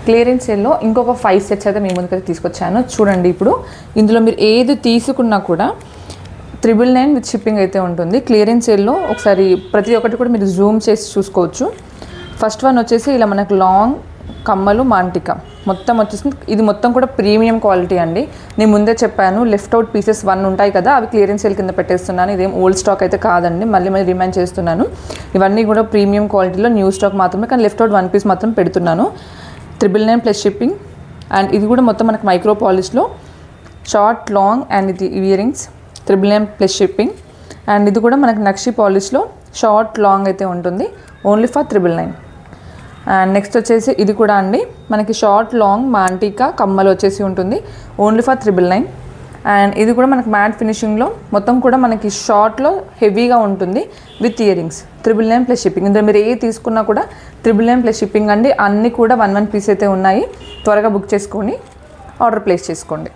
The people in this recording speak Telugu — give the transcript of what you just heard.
క్లియరెన్స్ సేల్లో ఇంకొక 5 సెట్స్ అయితే మీ ముందుకైతే తీసుకొచ్చాను. చూడండి, ఇప్పుడు ఇందులో మీరు ఏది తీసుకున్నా కూడా 999 విత్ షిప్పింగ్ అయితే ఉంటుంది. క్లియరెన్స్ సేల్లో ఒకసారి ప్రతి ఒక్కటి కూడా మీరు జూమ్ చేసి చూసుకోవచ్చు. ఫస్ట్ వన్ వచ్చేసి ఇలా మనకు లాంగ్ కమ్మలు మాంటిక మొత్తం వచ్చేసి ఇది మొత్తం కూడా ప్రీమియం క్వాలిటీ అండి. నేను ముందే చెప్పాను, లెఫ్ట్ అవుట్ పీసెస్ 1 ఉంటాయి కదా, అవి క్లియరెన్స్ సేల్ కింద పెట్టేస్తున్నాను. ఇదేం ఓల్డ్ స్టాక్ అయితే కాదండి, మళ్ళీ రిమైండ్ చేస్తున్నాను. ఇవన్నీ కూడా ప్రీమియం క్వాలిటీలో న్యూ స్టాక్ మాత్రమే, కానీ లెఫ్ట్ అవుట్ 1 పీస్ మాత్రం పెడుతున్నాను. 999 ప్లస్ షిప్పింగ్. అండ్ ఇది కూడా మొత్తం మనకు మైక్రో పాలిష్లో షార్ట్ లాంగ్ అండ్ ఇది ear rings 999 plus shipping. And ఇది కూడా మనకు నక్షి పాలిష్లో షార్ట్ లాంగ్ అయితే ఉంటుంది, ఓన్లీ ఫర్ 999. అండ్ నెక్స్ట్ వచ్చేసి ఇది కూడా అండి మనకి షార్ట్ లాంగ్ మాంటికా కమ్మలు వచ్చేసి ఉంటుంది, ఓన్లీ ఫర్ 999. అండ్ ఇది కూడా మనకి మ్యాట్ ఫినిషింగ్లో మొత్తం కూడా మనకి షార్ట్లో హెవీగా ఉంటుంది with ear rings 999 plus shipping. ఇందులో మీరు ఏ తీసుకున్నా కూడా 999 ప్లస్ షిప్పింగ్ అండి. అన్నీ కూడా 1 పీస్ అయితే ఉన్నాయి. త్వరగా బుక్ చేసుకొని ఆర్డర్ ప్లేస్ చేసుకోండి.